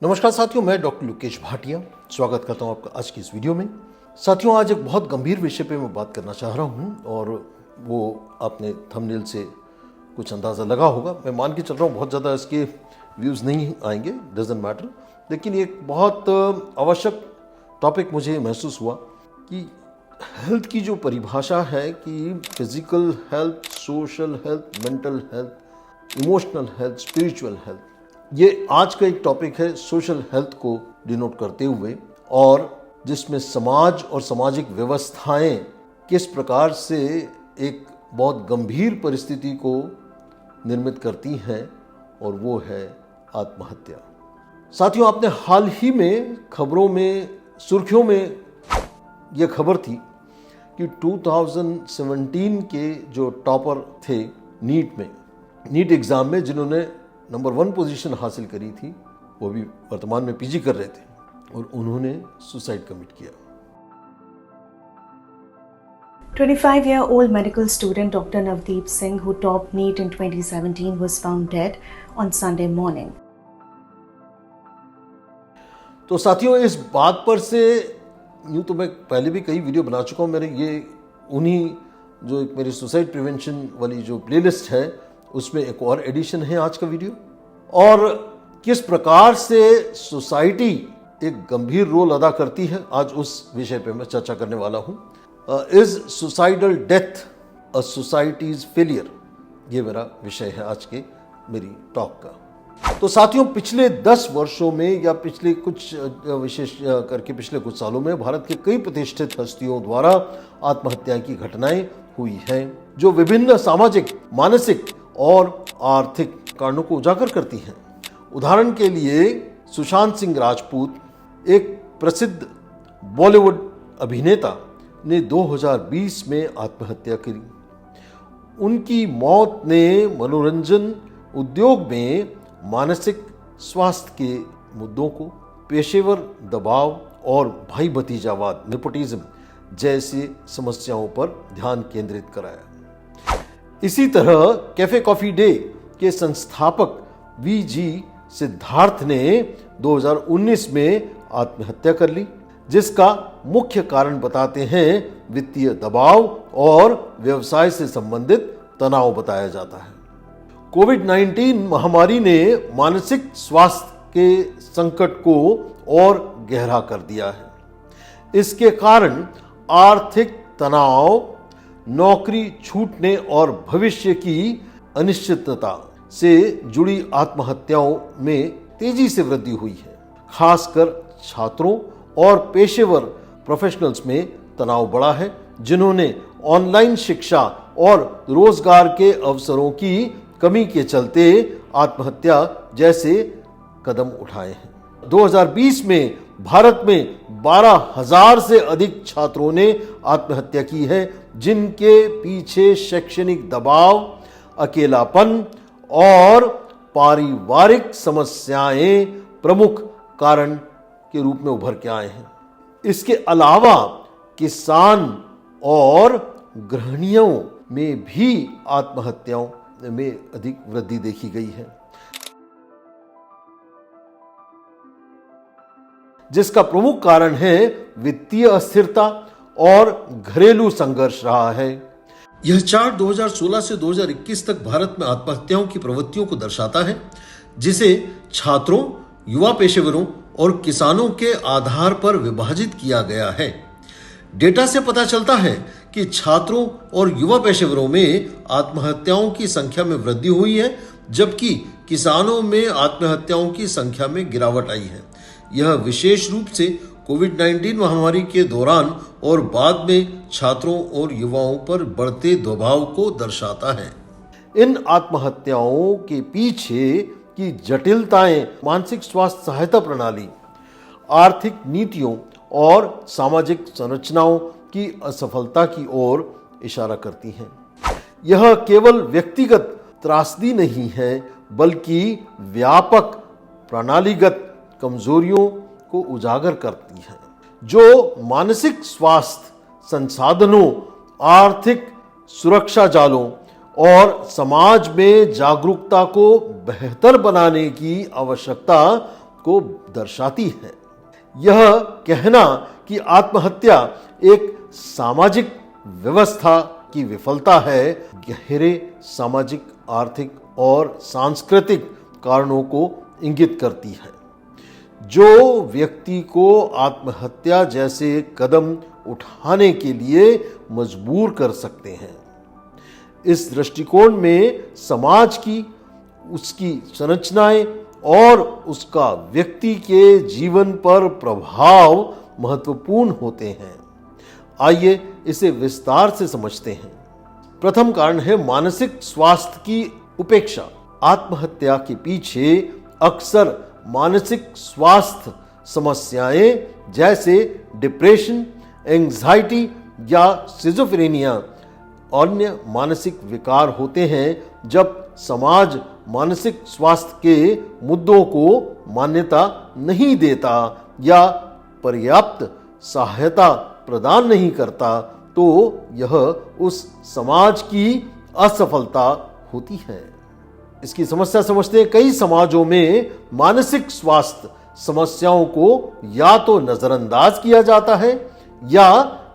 नमस्कार साथियों, मैं डॉक्टर लोकेश भाटिया स्वागत करता हूं आपका आज की इस वीडियो में। साथियों, आज एक बहुत गंभीर विषय पे मैं बात करना चाह रहा हूं और वो आपने थंबनेल से कुछ अंदाज़ा लगा होगा। मैं मान के चल रहा हूं बहुत ज़्यादा इसके व्यूज़ नहीं आएंगे, डजंट मैटर, लेकिन एक बहुत आवश्यक टॉपिक मुझे महसूस हुआ कि हेल्थ की जो परिभाषा है कि physical health, social health, mental health, emotional health, spiritual health, ये आज का एक टॉपिक है सोशल हेल्थ को डिनोट करते हुए, और जिसमें समाज और सामाजिक व्यवस्थाएं किस प्रकार से एक बहुत गंभीर परिस्थिति को निर्मित करती हैं, और वो है आत्महत्या। साथियों, आपने हाल ही में खबरों में, सुर्खियों में ये खबर थी कि 2017 के जो टॉपर थे नीट एग्ज़ाम में, जिन्होंने नंबर 1 पोजीशन हासिल करी थी, वो भी वर्तमान में पीजी कर रहे थे और उन्होंने सुसाइड कमिट किया। 25-year-old medical student Dr. Navdeep Singh, who topped NEET in 2017, was found dead on Sunday morning. तो साथियों, इस बात पर से यूँ तो मैं पहले भी कई वीडियो बना चुका हूँ। मेरे ये उन्हीं जो एक मेरी सुसाइड प्रिवेंशन वाली जो प्लेलिस्ट है, उसमें एक और एडिशन है आज का वीडियो, और किस प्रकार से सोसाइटी एक गंभीर रोल अदा करती है, आज उस विषय पे मैं चर्चा करने वाला हूँ। Is suicidal death a societies failure, ये मेरा विषय है आज के मेरी टॉक का। तो साथियों, पिछले 10 वर्षों में या पिछले कुछ विशेष करके पिछले कुछ सालों में भारत के कई प्रतिष्ठित हस्तियों द्वारा आत्महत्या की घटनाएं हुई हैं, जो विभिन्न सामाजिक, मानसिक और आर्थिक कारणों को उजागर करती हैं। उदाहरण के लिए सुशांत सिंह राजपूत, एक प्रसिद्ध बॉलीवुड अभिनेता, ने 2020 में आत्महत्या करी। उनकी मौत ने मनोरंजन उद्योग में मानसिक स्वास्थ्य के मुद्दों को, पेशेवर दबाव और भाई भतीजावाद, नेपोटिज्म जैसे समस्याओं पर ध्यान केंद्रित कराया। इसी तरह कैफे कॉफी डे के संस्थापक वीजी सिद्धार्थ ने 2019 में आत्महत्या कर ली, जिसका मुख्य कारण बताते हैं वित्तीय दबाव और व्यवसाय से संबंधित तनाव बताया जाता है। कोविड-19 महामारी ने मानसिक स्वास्थ्य के संकट को और गहरा कर दिया है। इसके कारण आर्थिक तनाव, नौकरी छूटने और भविष्य की अनिश्चितता से जुड़ी आत्महत्याओं में तेजी से वृद्धि हुई है। खासकर छात्रों और पेशेवर प्रोफेशनल्स में तनाव बढ़ा है, जिन्होंने ऑनलाइन शिक्षा और रोजगार के अवसरों की कमी के चलते आत्महत्या जैसे कदम उठाए हैं। 2020 में भारत में 12,000 से अधिक छात्रों ने आत्महत्या की है, जिनके पीछे शैक्षणिक दबाव, अकेलापन और पारिवारिक समस्याएं प्रमुख कारण के रूप में उभर के आए हैं। इसके अलावा किसान और गृहिणियों में भी आत्महत्याओं में अधिक वृद्धि देखी गई है, जिसका प्रमुख कारण है वित्तीय अस्थिरता और घरेलू संघर्ष रहा है। यह चार्ट 2016 से 2021 तक भारत में आत्महत्याओं की प्रवृत्तियों को दर्शाता है, जिसे छात्रों, युवा पेशेवरों और किसानों के आधार पर विभाजित किया गया है। डेटा से पता चलता है कि छात्रों और युवा पेशेवरों में आत्महत्याओं की संख्या में वृद्धि हुई है, जबकि किसानों में आत्महत्याओं की संख्या में गिरावट आई है। यह विशेष रूप से कोविड-19 महामारी के दौरान और बाद में छात्रों और युवाओं पर बढ़ते दबाव को दर्शाता है। इन आत्महत्याओं के पीछे की जटिलताएं मानसिक स्वास्थ्य सहायता प्रणाली, आर्थिक नीतियों और सामाजिक संरचनाओं की असफलता की ओर इशारा करती हैं। यह केवल व्यक्तिगत त्रासदी नहीं है, बल्कि व्यापक प्रणालीगत कमजोरियों को उजागर करती है, जो मानसिक स्वास्थ्य संसाधनों, आर्थिक सुरक्षा जालों और समाज में जागरूकता को बेहतर बनाने की आवश्यकता को दर्शाती है। यह कहना कि आत्महत्या एक सामाजिक व्यवस्था की विफलता है, गहरे सामाजिक, आर्थिक और सांस्कृतिक कारणों को इंगित करती है जो व्यक्ति को आत्महत्या जैसे कदम उठाने के लिए मजबूर कर सकते हैं। इस दृष्टिकोण में समाज की, उसकी संरचनाएं और उसका व्यक्ति के जीवन पर प्रभाव महत्वपूर्ण होते हैं। आइए इसे विस्तार से समझते हैं। प्रथम कारण है मानसिक स्वास्थ्य की उपेक्षा। आत्महत्या के पीछे अक्सर मानसिक स्वास्थ्य समस्याएं जैसे डिप्रेशन, एंजाइटी या सिजोफ्रेनिया अन्य मानसिक विकार होते हैं। जब समाज मानसिक स्वास्थ्य के मुद्दों को मान्यता नहीं देता या पर्याप्त सहायता प्रदान नहीं करता तो यह उस समाज की असफलता होती है। इसकी समस्या समझते हैं। कई समाजों में मानसिक स्वास्थ्य समस्याओं को या तो नजरअंदाज किया जाता है या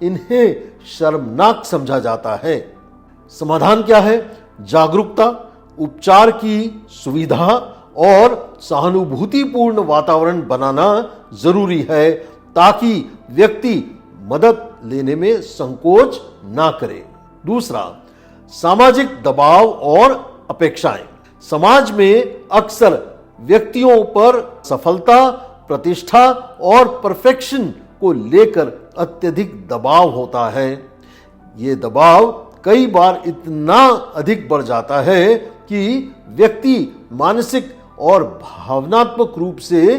इन्हें शर्मनाक समझा जाता है। समाधान क्या है? जागरूकता, उपचार की सुविधा और सहानुभूतिपूर्ण वातावरण बनाना जरूरी है ताकि व्यक्ति मदद लेने में संकोच ना करे। दूसरा, सामाजिक दबाव और अपेक्षाएं। समाज में अक्सर व्यक्तियों पर सफलता, प्रतिष्ठा और परफेक्शन को लेकर अत्यधिक दबाव होता है। ये दबाव कई बार इतना अधिक बढ़ जाता है कि व्यक्ति मानसिक और भावनात्मक रूप से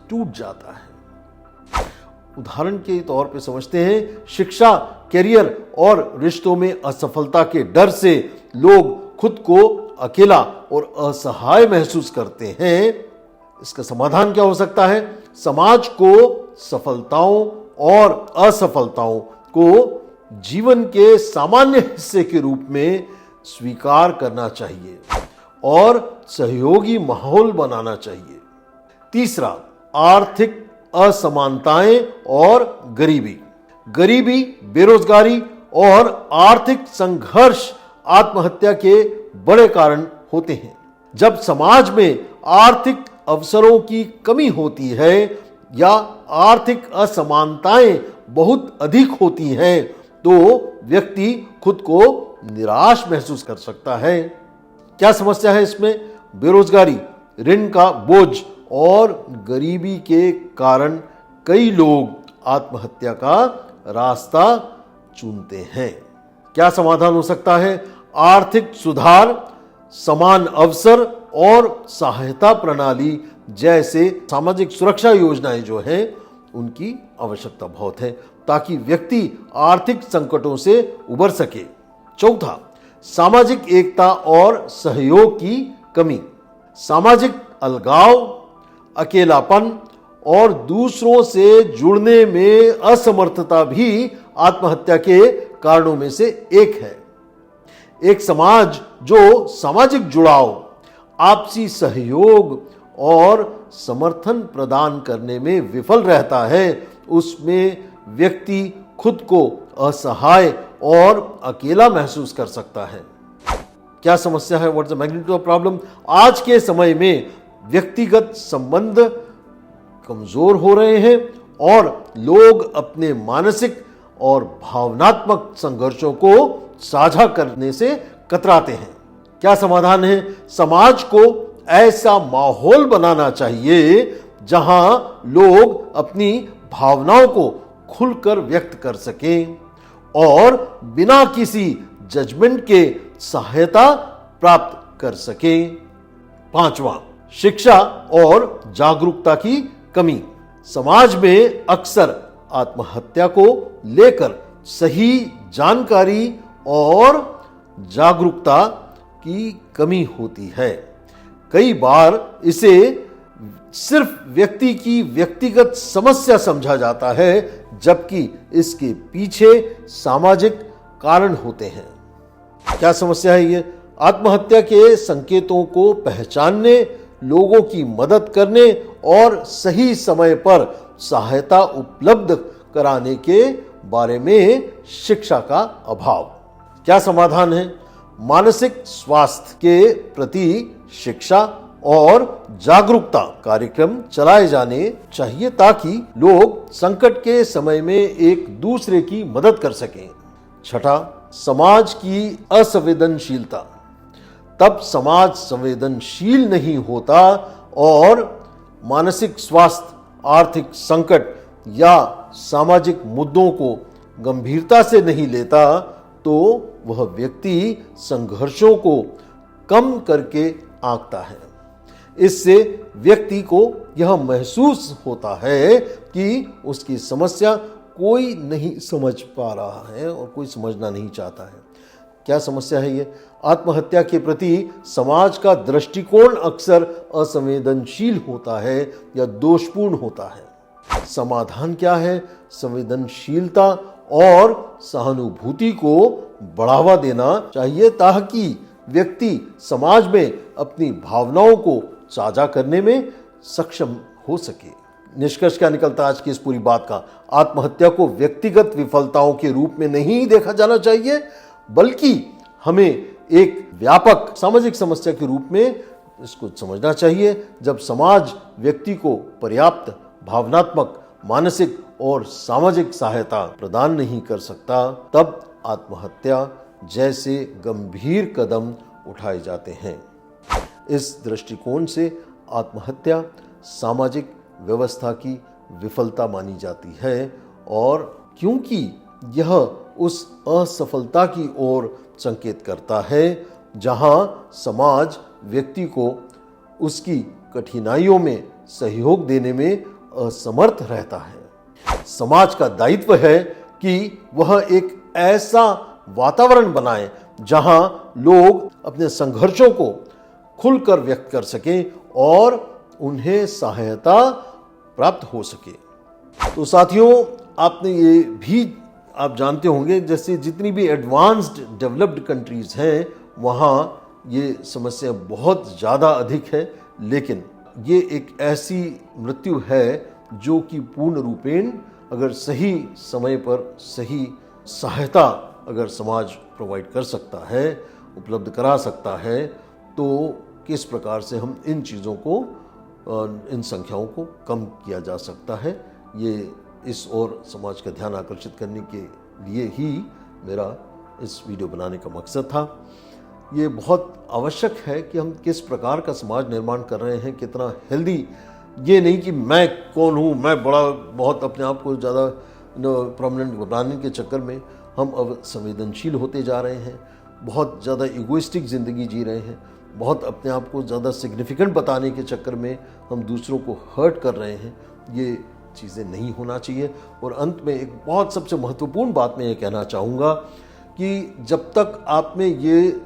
टूट जाता है। उदाहरण के तौर पे समझते हैं, शिक्षा, करियर और रिश्तों में असफलता के डर से लोग खुद को अकेला और असहाय महसूस करते हैं। इसका समाधान क्या हो सकता है? समाज को सफलताओं और असफलताओं को जीवन के सामान्य हिस्से के रूप में स्वीकार करना चाहिए और सहयोगी माहौल बनाना चाहिए। तीसरा, आर्थिक असमानताएं और गरीबी। गरीबी, बेरोजगारी और आर्थिक संघर्ष आत्महत्या के बड़े कारण होते हैं। जब समाज में आर्थिक अवसरों की कमी होती है या आर्थिक असमानताएं बहुत अधिक होती हैं तो व्यक्ति खुद को निराश महसूस कर सकता है। क्या समस्या है इसमें? बेरोजगारी, ऋण का बोझ और गरीबी के कारण कई लोग आत्महत्या का रास्ता चुनते हैं। क्या समाधान हो सकता है? आर्थिक सुधार, समान अवसर और सहायता प्रणाली जैसे सामाजिक सुरक्षा योजनाएं जो हैं उनकी आवश्यकता बहुत है ताकि व्यक्ति आर्थिक संकटों से उबर सके। चौथा, सामाजिक एकता और सहयोग की कमी। सामाजिक अलगाव, अकेलापन और दूसरों से जुड़ने में असमर्थता भी आत्महत्या के कारणों में से एक है। एक समाज जो सामाजिक जुड़ाव, आपसी सहयोग और समर्थन प्रदान करने में विफल रहता है उसमें व्यक्ति खुद को असहाय और अकेला महसूस कर सकता है। क्या समस्या है? What is the magnitude of problem? आज के समय में व्यक्तिगत संबंध कमजोर हो रहे हैं और लोग अपने मानसिक और भावनात्मक संघर्षों को साझा करने से कतराते हैं। क्या समाधान है? समाज को ऐसा माहौल बनाना चाहिए जहां लोग अपनी भावनाओं को खुलकर व्यक्त कर सकें और बिना किसी जजमेंट के सहायता प्राप्त कर सकें। पांचवा, शिक्षा और जागरूकता की कमी। समाज में अक्सर आत्महत्या को लेकर सही जानकारी और जागरूकता की कमी होती है। कई बार इसे सिर्फ व्यक्ति की व्यक्तिगत समस्या समझा जाता है जबकि इसके पीछे सामाजिक कारण होते हैं। क्या समस्या है ये? आत्महत्या के संकेतों को पहचानने, लोगों की मदद करने और सही समय पर सहायता उपलब्ध कराने के बारे में शिक्षा का अभाव। क्या समाधान है? मानसिक स्वास्थ्य के प्रति शिक्षा और जागरूकता कार्यक्रम चलाए जाने चाहिए ताकि लोग संकट के समय में एक दूसरे की मदद कर सकें। छठा, समाज की असंवेदनशीलता। तब समाज संवेदनशील नहीं होता और मानसिक स्वास्थ्य, आर्थिक संकट या सामाजिक मुद्दों को गंभीरता से नहीं लेता तो वह व्यक्ति संघर्षों को कम करके आंकता है। इससे व्यक्ति को यह महसूस होता है कि उसकी समस्या कोई नहीं समझ पा रहा है और कोई समझना नहीं चाहता है। क्या समस्या है ये? आत्महत्या के प्रति समाज का दृष्टिकोण अक्सर असंवेदनशील होता है या दोषपूर्ण होता है। समाधान क्या है? संवेदनशीलता और सहानुभूति को बढ़ावा देना चाहिए ताकि व्यक्ति समाज में अपनी भावनाओं को साझा करने में सक्षम हो सके। निष्कर्ष क्या निकलता है आज की इस पूरी बात का? आत्महत्या को व्यक्तिगत विफलताओं के रूप में नहीं देखा जाना चाहिए, बल्कि हमें एक व्यापक सामाजिक समस्या के रूप में इसको समझना चाहिए। जब समाज व्यक्ति को पर्याप्त भावनात्मक, मानसिक और सामाजिक सहायता प्रदान नहीं कर सकता, तब आत्महत्या जैसे गंभीर कदम उठाए जाते हैं। इस दृष्टिकोण से आत्महत्या सामाजिक व्यवस्था की विफलता मानी जाती है और क्योंकि यह उस असफलता की ओर संकेत करता है जहां समाज व्यक्ति को उसकी कठिनाइयों में सहयोग देने में असमर्थ रहता है। समाज का दायित्व है कि वह एक ऐसा वातावरण बनाए जहां लोग अपने संघर्षों को खुलकर व्यक्त कर सकें और उन्हें सहायता प्राप्त हो सके। तो साथियों, आपने ये भी आप जानते होंगे जैसे जितनी भी एडवांस्ड डेवलप्ड कंट्रीज हैं वहाँ ये समस्या बहुत ज़्यादा अधिक है, लेकिन ये एक ऐसी मृत्यु है जो कि पूर्ण रूपेण अगर सही समय पर सही सहायता अगर समाज प्रोवाइड कर सकता है, उपलब्ध करा सकता है, तो किस प्रकार से हम इन चीज़ों को, इन संख्याओं को कम किया जा सकता है, ये इस ओर समाज का ध्यान आकर्षित करने के लिए ही मेरा इस वीडियो बनाने का मकसद था। ये बहुत आवश्यक है कि हम किस प्रकार का समाज निर्माण कर रहे हैं, कितना हेल्दी। ये नहीं कि मैं कौन हूँ, मैं बड़ा बहुत अपने आप को ज़्यादा प्रोमिनेंट बनाने के चक्कर में हम अब संवेदनशील होते जा रहे हैं, बहुत ज़्यादा इगोइस्टिक ज़िंदगी जी रहे हैं, बहुत अपने आप को ज़्यादा सिग्निफिकेंट बताने के चक्कर में हम दूसरों को हर्ट कर रहे हैं। ये चीज़ें नहीं होना चाहिए। और अंत में एक बहुत सबसे महत्वपूर्ण बात मैं ये कहना चाहूँगा कि जब तक आप में ये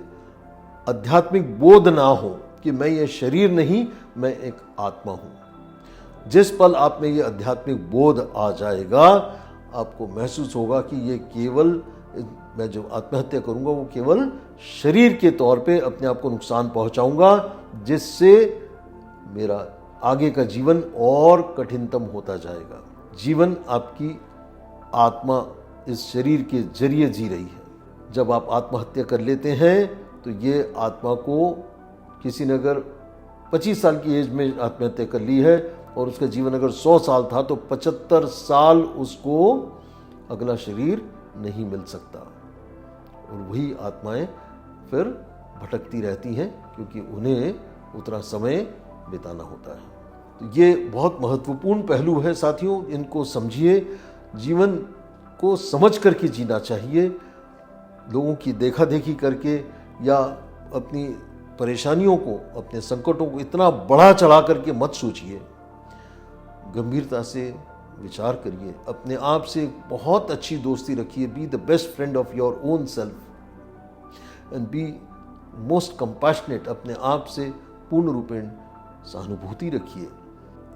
आध्यात्मिक बोध ना हो कि मैं ये शरीर नहीं, मैं एक आत्मा हूँ, जिस पल आप में ये आध्यात्मिक बोध आ जाएगा, आपको महसूस होगा कि ये केवल, मैं जो आत्महत्या करूँगा वो केवल शरीर के तौर पे अपने आप को नुकसान पहुँचाऊँगा, जिससे मेरा आगे का जीवन और कठिनतम होता जाएगा। जीवन आपकी आत्मा इस शरीर के जरिए जी रही है। जब आप आत्महत्या कर लेते हैं तो ये आत्मा को किसी ने अगर 25 साल की एज में आत्महत्या कर ली है और उसका जीवन अगर 100 साल था तो 75 साल उसको अगला शरीर नहीं मिल सकता और वही आत्माएं फिर भटकती रहती हैं क्योंकि उन्हें उतना समय बिताना होता है। तो ये बहुत महत्वपूर्ण पहलू है साथियों, इनको समझिए। जीवन को समझ करके जीना चाहिए, लोगों की देखा देखी करके या अपनी परेशानियों को, अपने संकटों को इतना बढ़ा चढ़ा करके मत सोचिए। गंभीरता से विचार करिए, अपने आप से बहुत अच्छी दोस्ती रखिए। Be the best friend of your own self and be most compassionate. अपने आप से पूर्ण रूपेण सहानुभूति रखिए,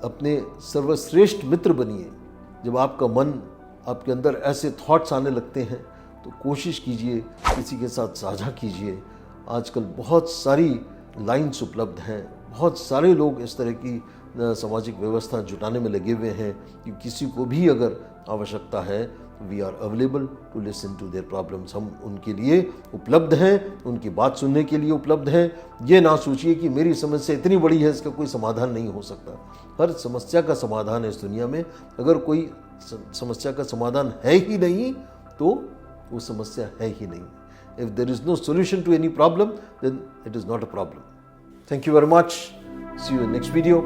अपने सर्वश्रेष्ठ मित्र बनिए। जब आपका मन, आपके अंदर ऐसे थॉट्स आने लगते हैं तो कोशिश कीजिए किसी के साथ साझा कीजिए। आजकल बहुत सारी लाइन्स उपलब्ध हैं, बहुत सारे लोग इस तरह की सामाजिक व्यवस्था जुटाने में लगे हुए हैं कि किसी को भी अगर आवश्यकता है, we are available to listen to their problems. हम उनके लिए उपलब्ध हैं, उनकी बात सुनने के लिए उपलब्ध हैं। ये ना सोचिए कि मेरी समस्या इतनी बड़ी है, इसका कोई समाधान नहीं हो सकता। हर समस्या का समाधान है इस दुनिया में। अगर कोई समस्या का समाधान है ही नहीं तो वो समस्या है ही नहीं। If there is no solution to any problem, then it is not a problem. Thank you very much. See you in next video.